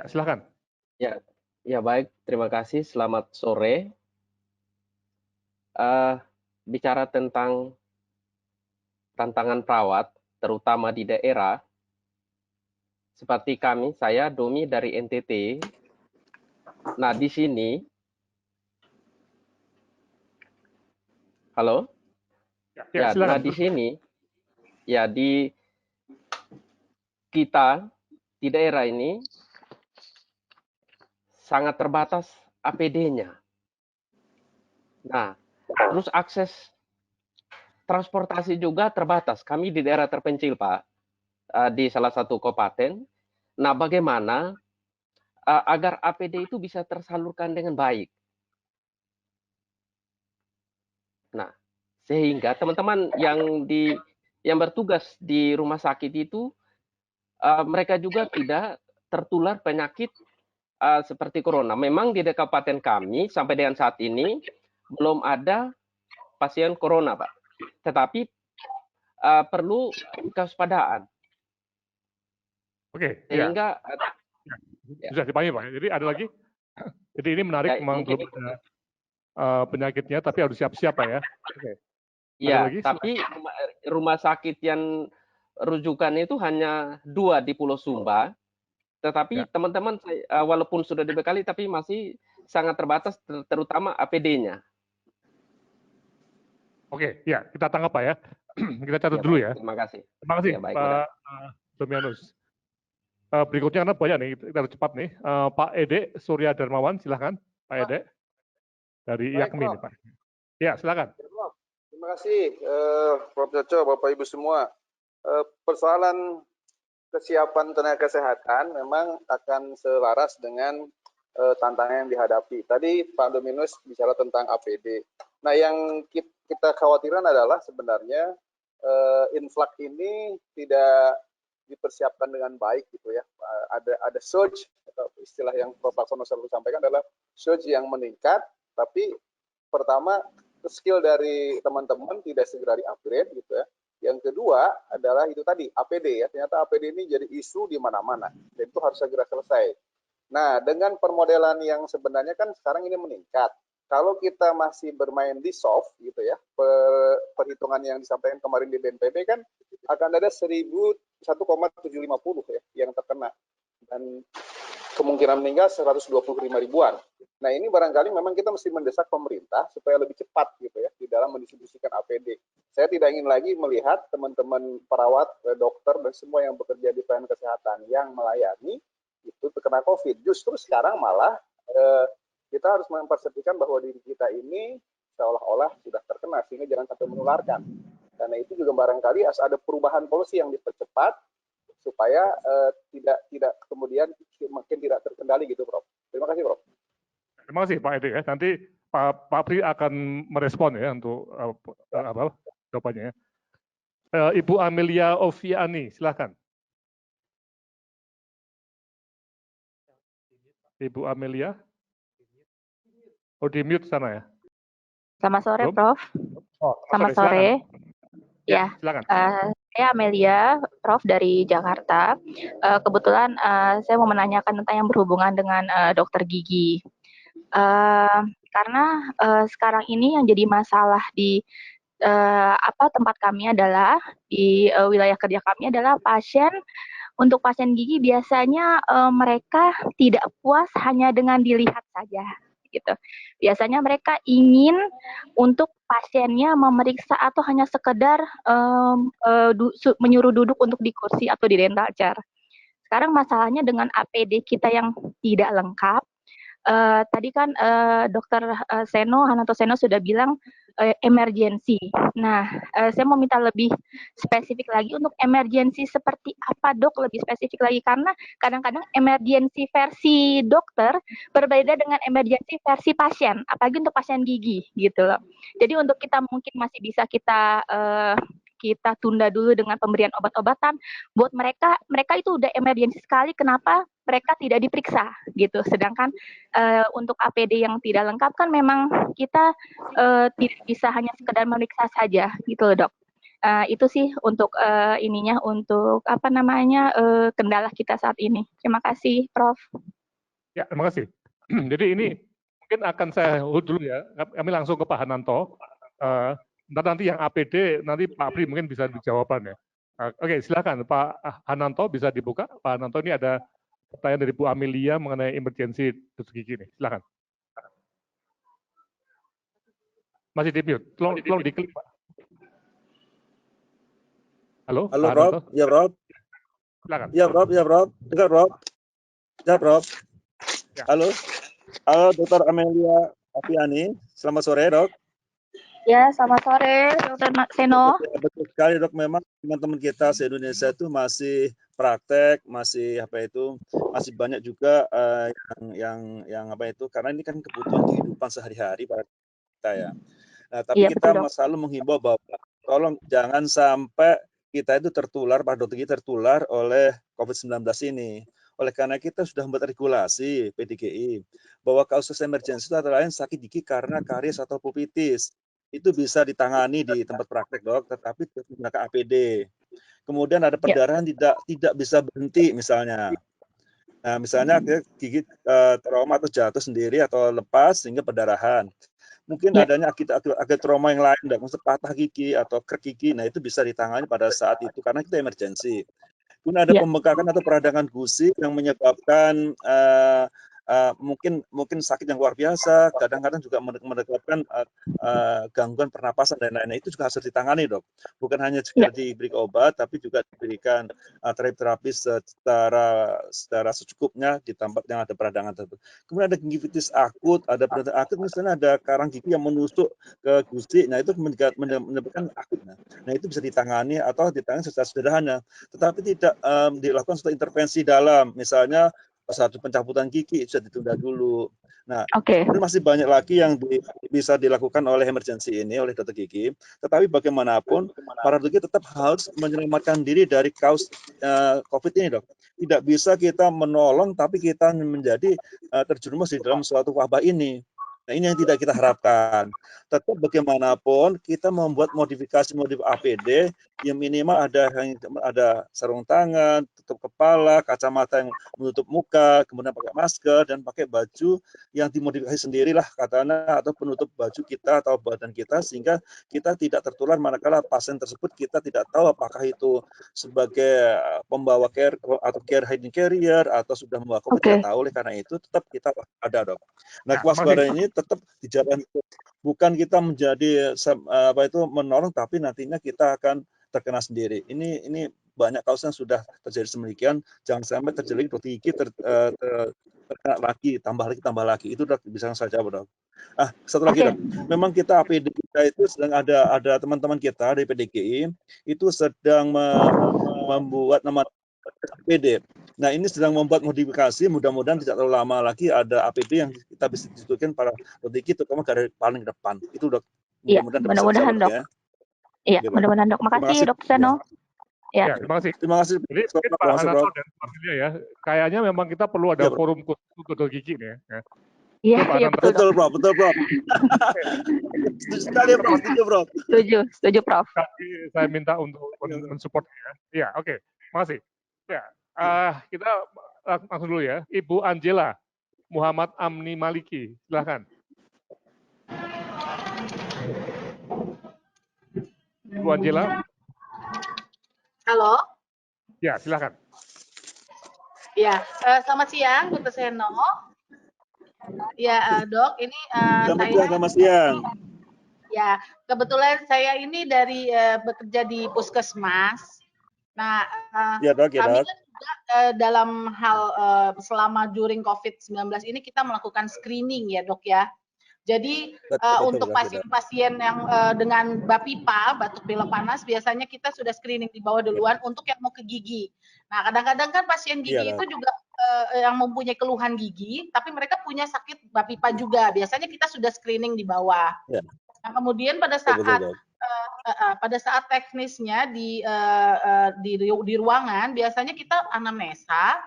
silakan. Ya, ya baik. Terima kasih. Selamat sore. Bicara tentang tantangan perawat, terutama di daerah, seperti kami, saya Domi dari NTT. Nah, di sini, halo? Ya, nah Silakan. di sini, ya di kita di daerah ini sangat terbatas APD-nya. Nah, terus akses transportasi juga terbatas. Kami di daerah terpencil, Pak, di salah satu kabupaten. Nah, bagaimana agar APD itu bisa tersalurkan dengan baik? Nah, sehingga teman-teman yang bertugas di rumah sakit itu mereka juga tidak tertular penyakit seperti corona. Memang di kabupaten kami sampai dengan saat ini belum ada pasien corona, Pak. Tetapi perlu kewaspadaan. Oke, sehingga bisa dipahami, Pak. Jadi ada lagi? Jadi ini menarik, ya, memang belum ada penyakitnya, tapi harus siap-siap, Pak ya. Oke. Ada ya, lagi? tapi rumah sakit yang rujukan itu hanya 2 di Pulau Sumba. Tetapi teman-teman walaupun sudah dibekali tapi masih sangat terbatas, terutama APD-nya. Oke, ya kita tangkap, Pak ya. Kita catat dulu ya. Terima kasih. Terima kasih, ya, baik, Pak Domianus. Berikutnya karena banyak nih, kita harus cepat nih. Pak Ede Surya Darmawan, silahkan, Pak Ede dari Yakmi nih, Pak. Ya, silakan. Terima kasih, Prof. Coco, Bapak Ibu semua. Persoalan kesiapan tenaga kesehatan memang akan selaras dengan tantangan yang dihadapi. Tadi Pak Dominus bicara tentang APD. Nah, yang kita khawatirkan adalah sebenarnya influx ini tidak dipersiapkan dengan baik gitu ya. Ada surge, atau istilah yang Prof. Laksono selalu sampaikan adalah surge yang meningkat, tapi pertama skill dari teman-teman tidak segera di-upgrade gitu ya. Yang kedua adalah itu tadi APD ya, ternyata APD ini jadi isu di mana-mana dan itu harus segera selesai. Nah, dengan permodelan yang sebenarnya kan sekarang ini meningkat. Kalau kita masih bermain di soft gitu ya, perhitungan yang disampaikan kemarin di BNPB kan akan ada 1,750 ya yang terkena dan kemungkinan meninggal 125 ribuan. Nah, ini barangkali memang kita mesti mendesak pemerintah supaya lebih cepat gitu ya di dalam mendistribusikan APD. Saya tidak ingin lagi melihat teman-teman perawat, dokter dan semua yang bekerja di pelayanan kesehatan yang melayani itu terkena COVID. Justru sekarang malah kita harus mempersepsikan bahwa diri kita ini seolah-olah sudah terkena sehingga jangan sampai menularkan. Karena itu juga barangkali harus ada perubahan polisi yang dipercepat supaya tidak kemudian makin tidak terkendali gitu, Prof. Terima kasih, Prof. Terima kasih, Pak Edi ya. Nanti Pak Pri akan merespon ya untuk jawabannya. Ibu Amelia Oviani, silakan. Ibu Amelia. Oh, di mute sana ya. Selamat sore, Prof. Selamat sore. Ya, saya Amelia, Prof. dari Jakarta. Kebetulan saya mau menanyakan tentang yang berhubungan dengan dokter gigi. Karena sekarang ini yang jadi masalah di tempat kami adalah di wilayah kerja kami adalah untuk pasien gigi biasanya mereka tidak puas hanya dengan dilihat saja gitu. Biasanya mereka ingin untuk pasiennya memeriksa atau hanya sekedar menyuruh duduk untuk di kursi atau di dental chair. Sekarang masalahnya dengan APD kita yang tidak lengkap. Tadi kan Dokter Hanato Seno sudah bilang emergency. Nah, saya mau minta lebih spesifik lagi untuk emergency seperti apa, Dok? Lebih spesifik lagi karena kadang-kadang emergency versi dokter berbeda dengan emergency versi pasien, apalagi untuk pasien gigi gitu loh. Jadi untuk kita mungkin masih bisa kita tunda dulu dengan pemberian obat-obatan. Buat mereka itu udah emergency sekali, kenapa mereka tidak diperiksa gitu. Sedangkan untuk APD yang tidak lengkap kan memang kita tidak bisa hanya sekedar memeriksa saja gitu loh, Dok. Itu sih untuk untuk kendala kita saat ini. Terima kasih, Prof. Ya, terima kasih. Jadi ini mungkin akan saya hold dulu ya. Kami langsung ke Pak Hananto. Nanti yang APD nanti Pak Pri mungkin bisa dijawabkan ya. Oke, silakan Pak Hananto bisa dibuka. Pak Hananto, ini ada pertanyaan dari Bu Amelia mengenai emergency tusuk gigi nih. Silakan. Masih di mute. Tolong diklik, Pak. Halo, Halo, Pak Rob. Hananto. Ya, Rob. Silakan. Ya, Rob. Ya, Rob. Dengar, Rob. Ya, Rob. Ya. Halo. Halo, Dr. Amelia Apiani. Selamat sore, Dok. Ya, selamat sore, Dr. Seno. Betul sekali, Dok. Memang teman-teman kita se-Indonesia itu masih praktek, masih masih banyak juga yang apa itu, karena ini kan kebutuhan kehidupan sehari-hari pada kita ya. Nah, tapi Iya, kita betul, Dok. selalu menghimbau bahwa tolong jangan sampai kita itu tertular, Pak Dokter, tertular oleh COVID-19 ini. Oleh karena kita sudah membuat regulasi PDGI bahwa kasus emergensi itu adalah sakit gigi karena karies atau pulpitis. Itu bisa ditangani di tempat praktek, Dok, tetapi menggunakan APD. Kemudian ada perdarahan tidak bisa berhenti misalnya. Nah, misalnya gigi trauma atau jatuh sendiri atau lepas sehingga perdarahan. Mungkin adanya akibat trauma yang lain, maksud patah gigi atau krek gigi, nah itu bisa ditangani pada saat itu karena kita emergensi. Kemudian ada pembengkakan atau peradangan gusi yang menyebabkan mungkin sakit yang luar biasa, kadang-kadang juga menyebabkan gangguan pernapasan dan lain-lain, itu juga harus ditangani, Dok. Bukan hanya sekedar diberi obat, tapi juga diberikan terapi secara secukupnya di tempat yang ada peradangan tersebut. Kemudian ada gingivitis akut, ada peradangan akut, misalnya ada karang gigi yang menusuk ke gusi, nah itu menyebabkan akut. Nah itu bisa ditangani atau ditangani secara sederhana, tetapi tidak dilakukan suatu intervensi dalam, misalnya satu pencabutan gigi bisa ditunda dulu. Nah, kemudian masih banyak lagi yang bisa dilakukan oleh emergensi ini, oleh dokter gigi. Tetapi bagaimanapun, para dokter gigi tetap harus menyelamatkan diri dari kasus COVID ini, Dok. Tidak bisa kita menolong, tapi kita menjadi terjerumus di dalam suatu wabah ini. Nah, ini yang tidak kita harapkan. Tetap bagaimanapun kita membuat modifikasi APD yang minimal ada sarung tangan, tutup kepala, kacamata yang menutup muka, kemudian pakai masker dan pakai baju yang dimodifikasi sendirilah katanya, atau penutup baju kita atau badan kita sehingga kita tidak tertular manakala pasien tersebut kita tidak tahu apakah itu sebagai pembawa care atau hidden carrier atau sudah membawa COVID, tidak tahu. Oleh karena itu tetap kita ada, Dok. Nah, kewaspadaan ini tetap dijalankan, bukan kita menjadi menolong, tapi nantinya kita akan terkena sendiri. Ini banyak kasus yang sudah terjadi sedemikian, jangan sampai terjadi dokter gigi terkena lagi, tambah lagi. Itu Dok, bisa saya jawab, Dok. Satu lagi, Dok. Memang kita APD kita itu sedang ada teman-teman kita dari PDGI itu sedang membuat nama APD. Nah, ini sedang membuat modifikasi, mudah-mudahan tidak terlalu lama lagi ada APD yang kita bisa disebutkan para dokter, terutama dari paling depan. Itu, Dok. Mudah-mudahan, Dok. Iya, mudah-mudahan, Dok. Makasih, Dok Seno. Ya, terima kasih. Terima kasih. Jadi Pak Hananto dan Pak Amelia ya, kayaknya memang kita perlu ada forum khusus untuk dokter gigi nih ya. Iya, betul, Bro. Setuju sekali, Bro. Setuju, Prof. Saya minta untuk mensupport ya. Iya, oke. Makasih. Ya, kita langsung dulu ya. Ibu Angela Muhammad Amni Maliki, silakan. Ibu Angela. Halo. Ya, silakan. Ya, selamat siang, Dr. Seno. Ya, Dok, ini selamat siang. Ya, kebetulan saya ini dari bekerja di puskesmas. Nah, kami kan juga dalam hal selama during COVID-19 ini kita melakukan screening ya, Dok ya. Jadi untuk pasien-pasien yang dengan BAPIPA, batuk pilek panas, biasanya kita sudah screening di bawah duluan untuk yang mau ke gigi. Nah, kadang-kadang kan pasien gigi itu juga yang mempunyai keluhan gigi, tapi mereka punya sakit BAPIPA juga. Biasanya kita sudah screening di bawah. Nah, kemudian pada saat teknisnya di ruangan, biasanya kita anamnesa.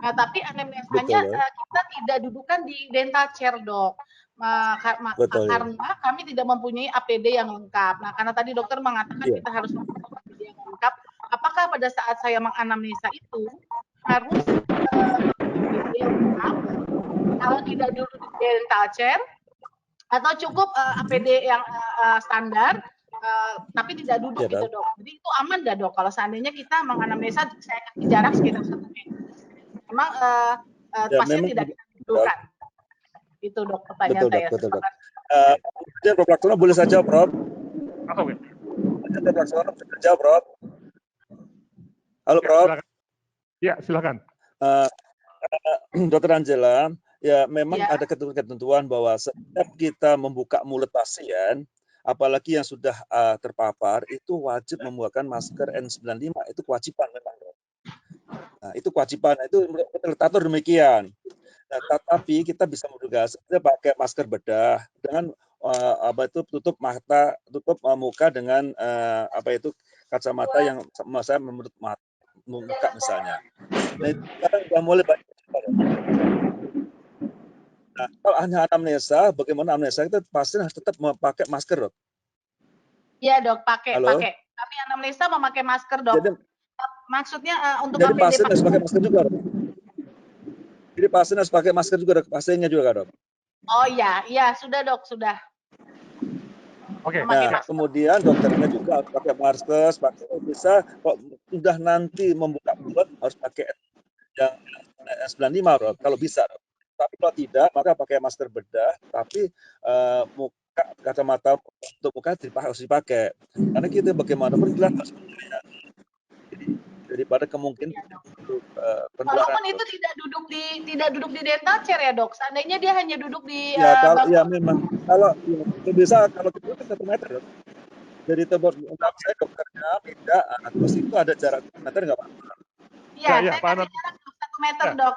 Nah, tapi anamnesanya kita tidak dudukan di dental chair, Dok. Karena kami tidak mempunyai APD yang lengkap. Nah, karena tadi dokter mengatakan kita harus mempunyai APD yang lengkap, apakah pada saat saya menganamnesa itu harus APD yang lengkap kalau tidak duduk di dental chair, atau cukup APD yang standar, tapi tidak duduk gitu dok. Jadi itu aman nggak dok? Kalau seandainya kita menganamnesa, saya kasih jarak sekitar 1 meter. Memang pasien tidak kita dudukkan. Itu dok pertanyaan saya. Betul dok. Prof. Laksono boleh saja Prof. Oke. Prof. Laksono bisa jawab Prof. Halo Prof. Ya silakan. Dokter Angela, ya memang ada ketentuan bahwa setiap kita membuka mulut pasien, apalagi yang sudah terpapar, itu wajib membuatkan masker N95. Itu kewajiban memang. Nah, itu kewajiban, itu tertatur demikian. Nah, tapi kita bisa menduga kita pakai masker bedah dengan tutup mata, tutup muka dengan kacamata yang saya menutup muka misalnya. Nah, itu sekarang sudah mulai banyak. Nah, kalau hanya anamnesa, bagaimana anamnesa itu pasien harus tetap memakai masker, dok? Iya dok, pakai. Tapi anamnesa memakai masker dok. Jadi, maksudnya untuk jadi pasien harus pakai masker juga, dok? Jadi pasien harus pakai masker juga, dok? Pasiennya juga, dok? Oh iya, sudah dok, sudah. Oke. Nah, kemudian dokternya juga harus pakai masker, bisa kok sudah nanti membuka mulut harus pakai yang N95, dok, kalau bisa, dok. Tapi kalau tidak, maka pakai masker bedah, tapi kacamata untuk muka harus dipakai. Karena kita bagaimanapun kelihatan sebenarnya. Daripada kemungkinan penularan. Walaupun itu tidak duduk di dental chair ya dok. Seandainya dia hanya duduk di memang kalau bisa kalau kita 1 meter, dok. Jadi tempat saya dokternya tidak, terus itu ada jarak 1 meter nggak apa-apa. Iya, saya kasih jarak 1 meter dok.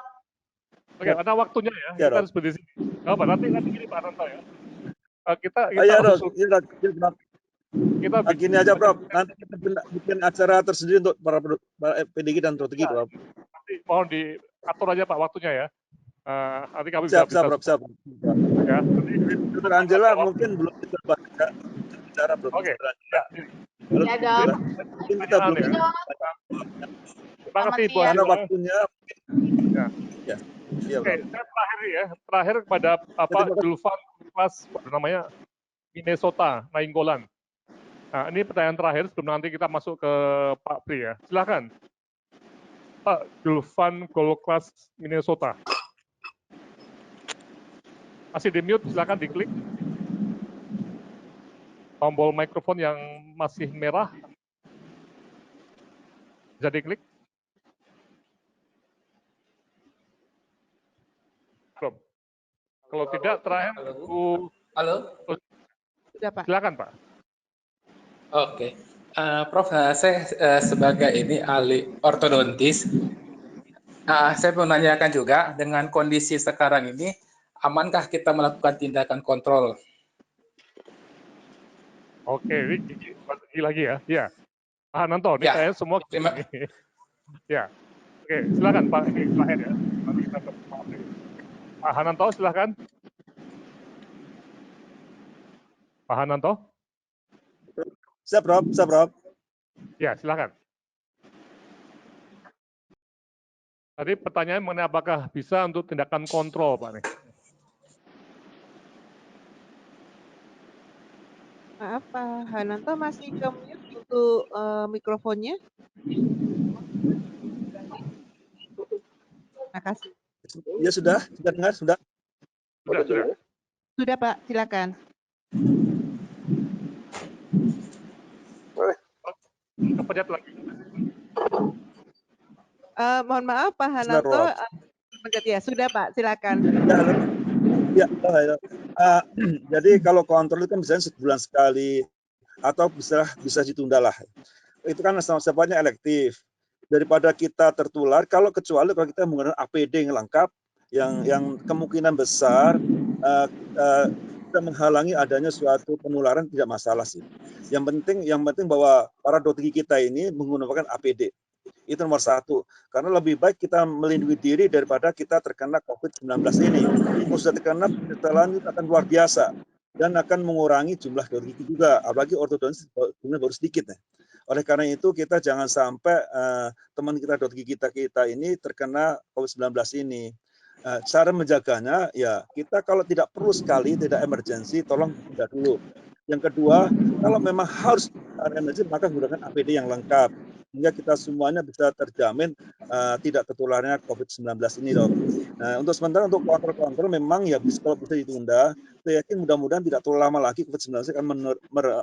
Oke, ada waktunya ya. Kita harus berdiri. Nanti gini Pak Ranto ya. Kita gini aja, Prof. Nanti kita bikin acara tersendiri untuk para PDG dan Protegi, Prof. Nanti mohon diatur aja Pak waktunya ya. Nanti kami siap. Ya. Dokter Angela mungkin belum bisa bicara, Prof. Oke. Ya, dok. Mungkin kita belum. Terima kasih Bu Karena waktunya. Ya. Oke, saya terakhir kepada Julvan kelas namanya Minnesota Nainggolan. Nah, ini pertanyaan terakhir sebelum nanti kita masuk ke Pak Pri ya. Silakan. Pak Julvan Gold-Class Minnesota. Masih di mute, silakan diklik. Tombol mikrofon yang masih merah. Bisa diklik. Belum. Kalau tidak, terakhir Bu. Halo. Sudah, Pak. Silakan, Pak. Oke. Prof, saya sebagai ahli ortodontis, saya mau menanyakan juga dengan kondisi sekarang ini, amankah kita melakukan tindakan kontrol? Oke, lagi ya. Ya. Pak Hananto, ini saya semua. Ya. Oke, silakan Pak. Ini terakhir ya. Nanti kita ke Pak Pri. Pak Hananto, silakan. Pak Hananto. Siap, Prof. Ya, silakan. Tadi pertanyaan mengenai apakah bisa untuk tindakan kontrol, Pak nih. Maaf, Pak Hananto masih ke mute untuk mikrofonnya. Terima kasih. Ya sudah dengar, sudah. Sudah, Pak, silakan. Kepencet lagi. Mohon maaf Pak Hananto. Ya, sudah Pak, silakan. Ya. Jadi kalau kontrol itu kan misalnya sebulan sekali atau bisa ditunda lah. Itu kan sifatnya elektif. Daripada kita tertular, kecuali kalau kita menggunakan APD yang lengkap, yang kemungkinan besar kita menghalangi adanya suatu penularan, tidak masalah sih. Yang penting bahwa para dokter kita ini menggunakan APD. Itu nomor 1. Karena lebih baik kita melindungi diri daripada kita terkena COVID-19 ini. Kalau sudah terkena, penularan itu akan luar biasa dan akan mengurangi jumlah dokter gigi juga. Apalagi ortodontis baru sedikit. Oleh karena itu kita jangan sampai teman kita dokter gigi kita ini terkena COVID-19 ini. Cara menjaganya ya kita kalau tidak perlu sekali, tidak emergensi, tolong tunda dulu. Yang kedua, kalau memang harus emergensi maka gunakan APD yang lengkap sehingga kita semuanya bisa terjamin tidak tertularnya COVID-19 ini, Dok. Nah, untuk sementara untuk kontrol memang ya kalau bisa ditunda. Saya yakin mudah-mudahan tidak terlalu lama lagi COVID-19 akan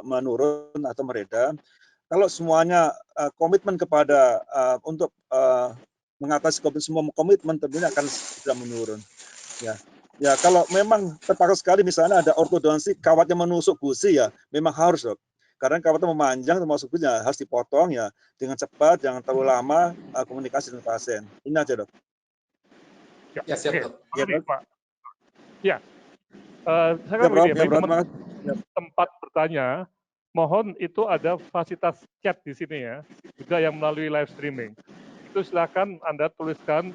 menurun atau mereda. Kalau semuanya komitmen kepada untuk mengatasi COVID, semua komitmen tentunya akan segera menurun. Ya kalau memang terpakai sekali misalnya ada ortodonsi kawatnya menusuk gusi ya memang harus, Dok. Karena kawatnya memanjang termasuk gusi ya, harus dipotong ya dengan cepat, jangan terlalu lama komunikasi dengan pasien. Ini aja, Dok. Ya, siap, Dok. Ya, Pak. Ya. Saya kan begini, bagi tempat bertanya, mohon itu ada fasilitas chat di sini ya, juga yang melalui live streaming. Itu silakan Anda tuliskan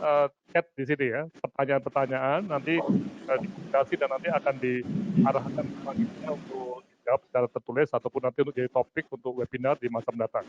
chat di sini ya, pertanyaan-pertanyaan nanti dikomunikasi dan nanti akan diarahkan selanjutnya untuk dijawab secara tertulis ataupun nanti untuk jadi topik untuk webinar di masa mendatang.